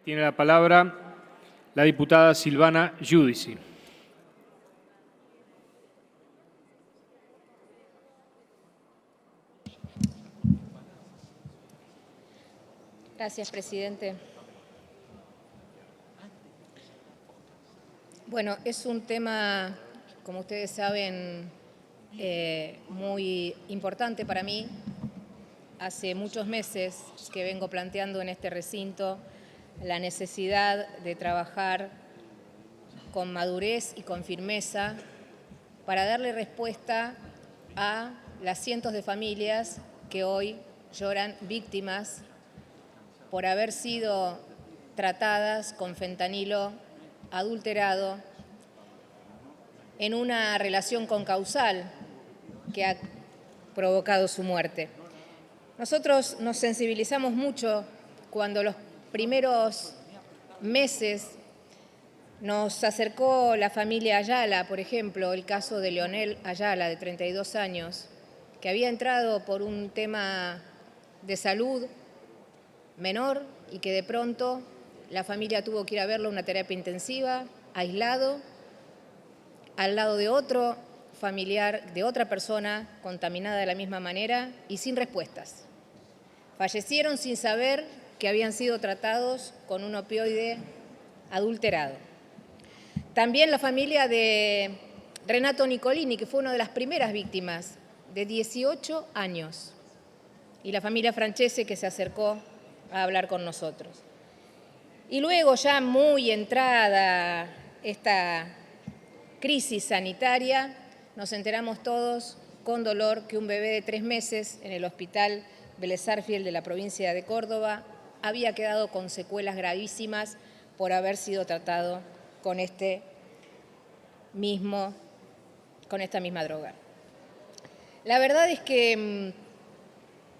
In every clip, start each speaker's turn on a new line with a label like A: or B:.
A: Tiene la palabra la diputada Silvana Giudici.
B: Gracias, presidente. Bueno, es un tema, como ustedes saben, muy importante para mí. Hace muchos meses que vengo planteando en este recinto la necesidad de trabajar con madurez y con firmeza para darle respuesta a las cientos de familias que hoy lloran víctimas por haber sido tratadas con fentanilo adulterado en una relación concausal que ha provocado su muerte. Nosotros nos sensibilizamos mucho cuando los primeros meses nos acercó la familia Ayala, por ejemplo, el caso de Leonel Ayala, de 32 años, que había entrado por un tema de salud menor y que de pronto la familia tuvo que ir a verlo a una terapia intensiva, aislado, al lado de otro familiar, de otra persona contaminada de la misma manera y sin respuestas. Fallecieron sin saber que habían sido tratados con un opioide adulterado. También la familia de Renato Nicolini, que fue una de las primeras víctimas, de 18 años, y la familia Francese, que se acercó a hablar con nosotros. Y luego, ya muy entrada esta crisis sanitaria, nos enteramos todos con dolor que un bebé de 3 meses en el hospital Vélez Sarsfield de la provincia de Córdoba había quedado con secuelas gravísimas por haber sido tratado con esta misma droga. La verdad es que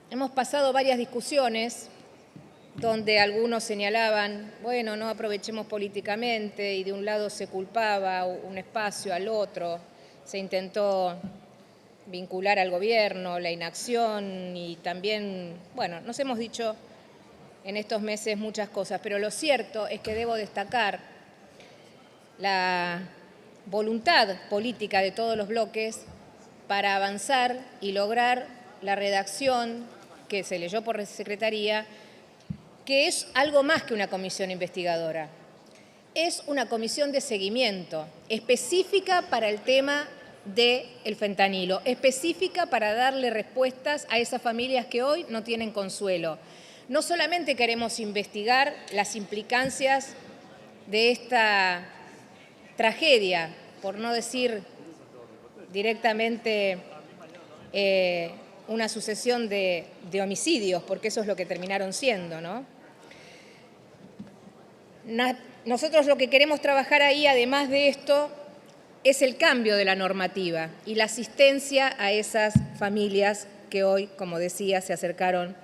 B: hemos pasado varias discusiones donde algunos señalaban, bueno, no aprovechemos políticamente, y de un lado se culpaba un espacio al otro, se intentó vincular al gobierno, la inacción y también, bueno, nos hemos dicho en estos meses muchas cosas, pero lo cierto es que debo destacar la voluntad política de todos los bloques para avanzar y lograr la redacción que se leyó por Secretaría, que es algo más que una comisión investigadora. Es una comisión de seguimiento específica para el tema del fentanilo, específica para darle respuestas a esas familias que hoy no tienen consuelo. No solamente queremos investigar las implicancias de esta tragedia, por no decir directamente una sucesión de homicidios, porque eso es lo que terminaron siendo, ¿no? Nosotros lo que queremos trabajar ahí, además de esto, es el cambio de la normativa y la asistencia a esas familias que hoy, como decía, se acercaron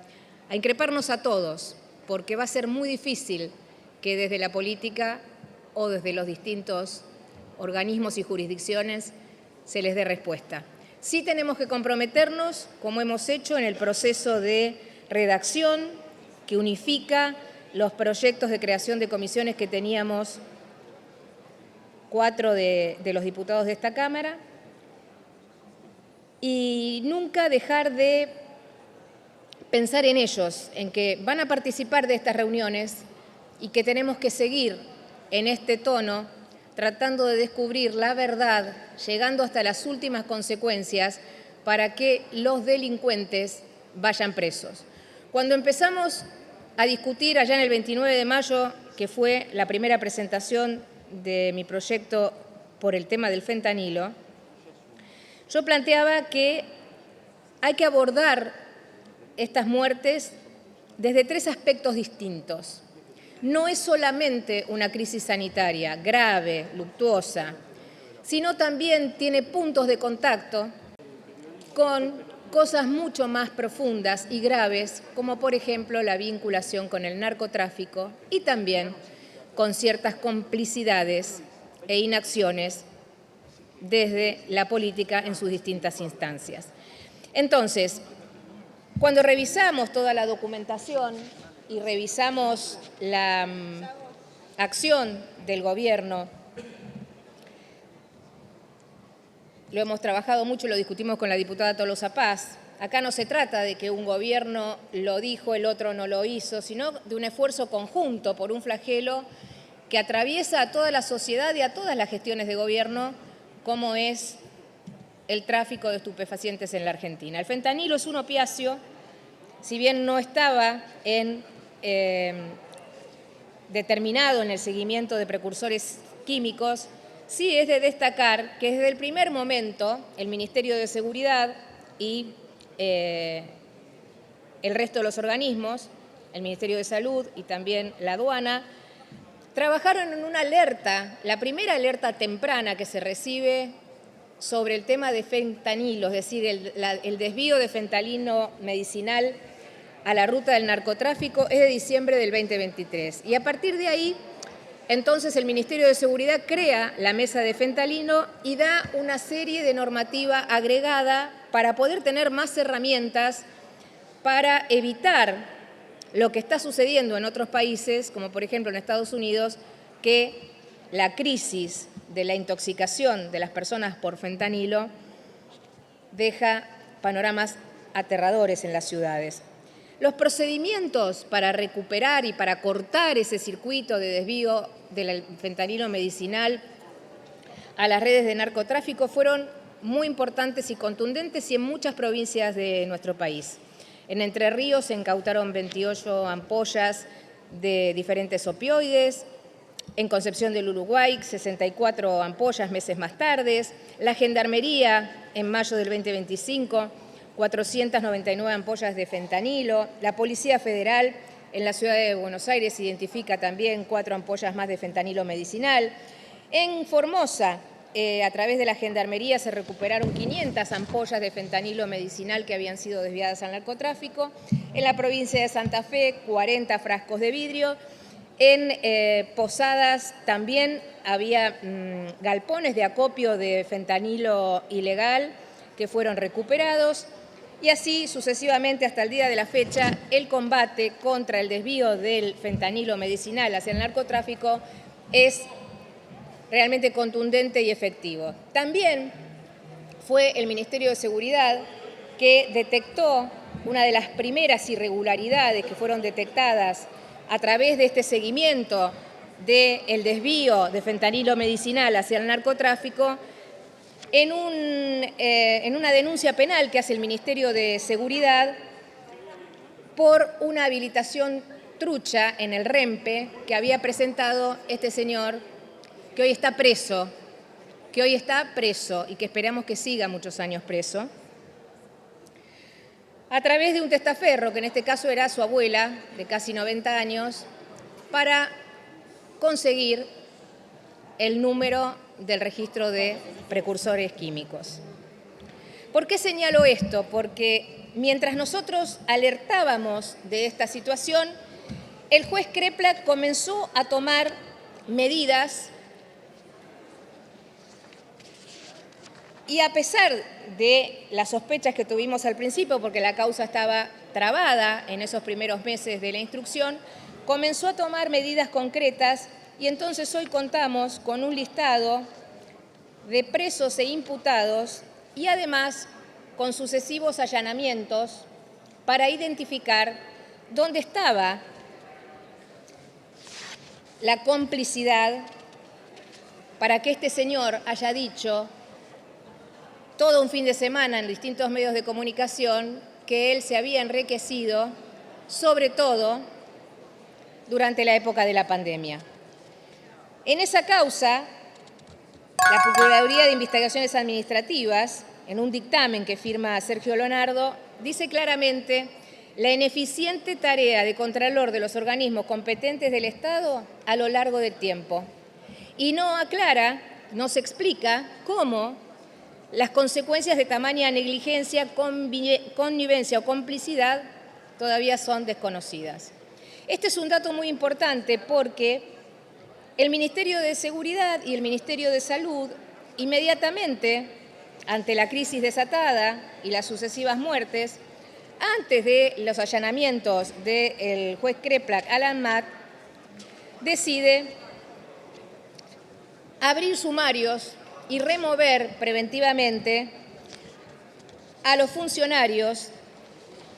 B: a increparnos a todos, porque va a ser muy difícil que desde la política o desde los distintos organismos y jurisdicciones se les dé respuesta. Sí tenemos que comprometernos, como hemos hecho en el proceso de redacción que unifica los proyectos de creación de comisiones que teníamos 4 de los diputados de esta Cámara, y nunca dejar de pensar en ellos, en que van a participar de estas reuniones y que tenemos que seguir en este tono, tratando de descubrir la verdad, llegando hasta las últimas consecuencias para que los delincuentes vayan presos. Cuando empezamos a discutir allá en el 29 de mayo, que fue la primera presentación de mi proyecto por el tema del fentanilo, yo planteaba que hay que abordar estas muertes desde 3 aspectos distintos. No es solamente una crisis sanitaria grave, luctuosa, sino también tiene puntos de contacto con cosas mucho más profundas y graves, como por ejemplo la vinculación con el narcotráfico y también con ciertas complicidades e inacciones desde la política en sus distintas instancias. Entonces, cuando revisamos toda la documentación y revisamos la acción del gobierno, lo hemos trabajado mucho, lo discutimos con la diputada Tolosa Paz. Acá no se trata de que un gobierno lo dijo, el otro no lo hizo, sino de un esfuerzo conjunto por un flagelo que atraviesa a toda la sociedad y a todas las gestiones de gobierno, como es el tráfico de estupefacientes en la Argentina. El fentanilo es un opiáceo, si bien no estaba determinado en el seguimiento de precursores químicos, sí es de destacar que desde el primer momento el Ministerio de Seguridad y el resto de los organismos, el Ministerio de Salud y también la aduana, trabajaron en una alerta, la primera alerta temprana que se recibe sobre el tema de fentanilo, es decir, el desvío de fentanilo medicinal a la ruta del narcotráfico, es de diciembre del 2023. Y a partir de ahí, entonces el Ministerio de Seguridad crea la mesa de fentanilo y da una serie de normativa agregada para poder tener más herramientas para evitar lo que está sucediendo en otros países, como por ejemplo en Estados Unidos, que la crisis de la intoxicación de las personas por fentanilo deja panoramas aterradores en las ciudades. Los procedimientos para recuperar y para cortar ese circuito de desvío del fentanilo medicinal a las redes de narcotráfico fueron muy importantes y contundentes y en muchas provincias de nuestro país. En Entre Ríos se incautaron 28 ampollas de diferentes opioides, en Concepción del Uruguay 64 ampollas meses más tarde, la Gendarmería en mayo del 2025 499 ampollas de fentanilo, la Policía Federal en la ciudad de Buenos Aires identifica también 4 ampollas más de fentanilo medicinal. En Formosa, a través de la Gendarmería se recuperaron 500 ampollas de fentanilo medicinal que habían sido desviadas al narcotráfico. En la provincia de Santa Fe, 40 frascos de vidrio. En Posadas también había galpones de acopio de fentanilo ilegal que fueron recuperados. Y así sucesivamente hasta el día de la fecha, el combate contra el desvío del fentanilo medicinal hacia el narcotráfico es realmente contundente y efectivo. También fue el Ministerio de Seguridad que detectó una de las primeras irregularidades que fueron detectadas a través de este seguimiento del desvío de fentanilo medicinal hacia el narcotráfico en una denuncia penal que hace el Ministerio de Seguridad por una habilitación trucha en el REMPE que había presentado este señor que hoy está preso y que esperamos que siga muchos años preso, a través de un testaferro, que en este caso era su abuela, de casi 90 años, para conseguir el número del registro de precursores químicos. ¿Por qué señalo esto? Porque mientras nosotros alertábamos de esta situación, el juez Kreplak comenzó a tomar medidas y a pesar de las sospechas que tuvimos al principio, porque la causa estaba trabada en esos primeros meses de la instrucción, comenzó a tomar medidas concretas y entonces hoy contamos con un listado de presos e imputados y además con sucesivos allanamientos para identificar dónde estaba la complicidad para que este señor haya dicho todo un fin de semana en distintos medios de comunicación que él se había enriquecido, sobre todo durante la época de la pandemia. En esa causa, la Procuraduría de Investigaciones Administrativas, en un dictamen que firma Sergio Leonardo, dice claramente la ineficiente tarea de contralor de los organismos competentes del Estado a lo largo del tiempo. Y no aclara, no se explica cómo las consecuencias de tamaña negligencia, connivencia o complicidad todavía son desconocidas. Este es un dato muy importante porque el Ministerio de Seguridad y el Ministerio de Salud inmediatamente, ante la crisis desatada y las sucesivas muertes, antes de los allanamientos del juez Kreplak al ANMAT, decide abrir sumarios y remover preventivamente a los funcionarios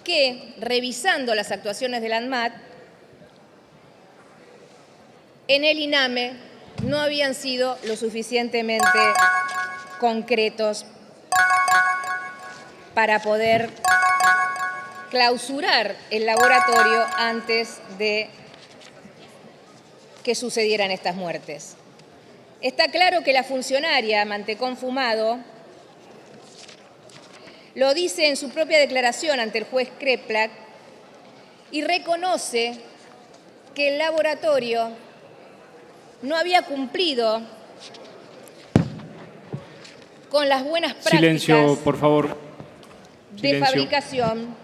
B: que, revisando las actuaciones del ANMAT, en el INAME no habían sido lo suficientemente concretos para poder clausurar el laboratorio antes de que sucedieran estas muertes. Está claro que la funcionaria Mantecón Fumado lo dice en su propia declaración ante el juez Kreplak y reconoce que el laboratorio no había cumplido con las buenas prácticas
A: Silencio, por favor.
B: de
A: Silencio.
B: fabricación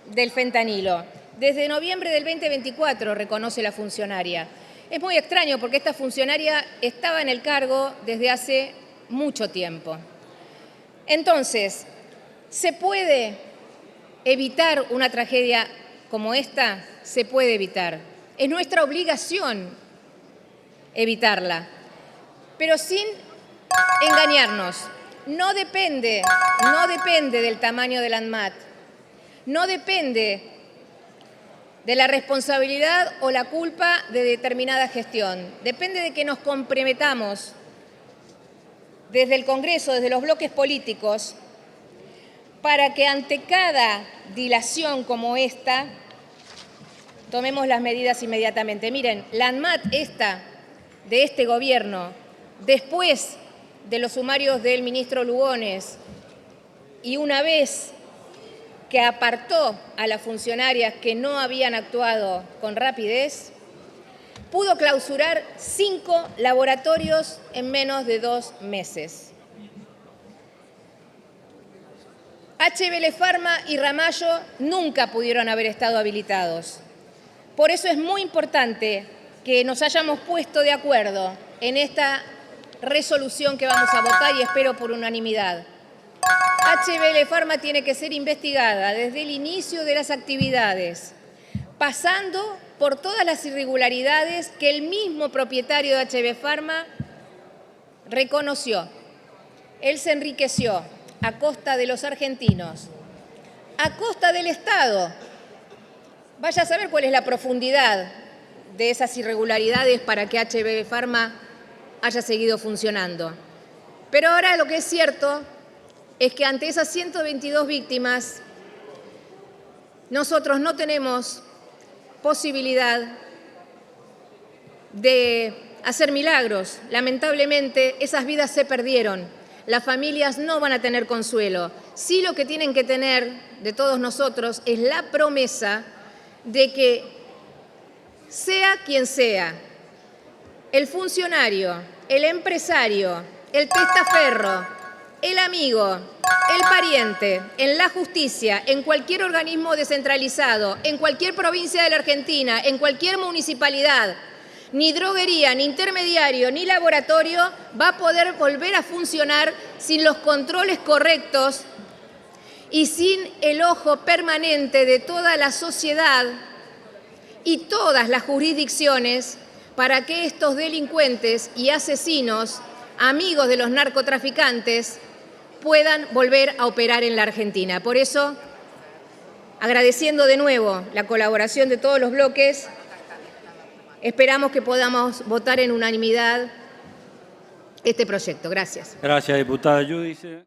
B: del fentanilo. Desde noviembre del 2024, reconoce la funcionaria. Es muy extraño porque esta funcionaria estaba en el cargo desde hace mucho tiempo. Entonces, ¿se puede evitar una tragedia como esta? Se puede evitar. Es nuestra obligación evitarla, pero sin engañarnos. No depende del tamaño del ANMAT, no depende de la responsabilidad o la culpa de determinada gestión. Depende de que nos comprometamos desde el Congreso, desde los bloques políticos, para que ante cada dilación como esta tomemos las medidas inmediatamente. Miren, la ANMAT de este gobierno, después de los sumarios del ministro Lugones y una vez que apartó a las funcionarias que no habían actuado con rapidez, pudo clausurar 5 laboratorios en menos de 2 meses. HBL Pharma y Ramallo nunca pudieron haber estado habilitados. Por eso es muy importante que nos hayamos puesto de acuerdo en esta resolución que vamos a votar y espero por unanimidad. HBL Pharma tiene que ser investigada desde el inicio de las actividades, pasando por todas las irregularidades que el mismo propietario de HBL Pharma reconoció. Él se enriqueció a costa de los argentinos, a costa del Estado. Vaya a saber cuál es la profundidad de esas irregularidades para que HBL Pharma haya seguido funcionando. Pero ahora lo que es cierto es que ante esas 122 víctimas, nosotros no tenemos posibilidad de hacer milagros. Lamentablemente, esas vidas se perdieron. Las familias no van a tener consuelo. Sí, lo que tienen que tener de todos nosotros es la promesa de que, sea quien sea, el funcionario, el empresario, el testaferro, el amigo, el pariente, en la justicia, en cualquier organismo descentralizado, en cualquier provincia de la Argentina, en cualquier municipalidad, ni droguería, ni intermediario, ni laboratorio va a poder volver a funcionar sin los controles correctos y sin el ojo permanente de toda la sociedad y todas las jurisdicciones para que estos delincuentes y asesinos, amigos de los narcotraficantes, puedan volver a operar en la Argentina. Por eso, agradeciendo de nuevo la colaboración de todos los bloques, esperamos que podamos votar en unanimidad este proyecto. Gracias.
C: Gracias, diputada Giudice.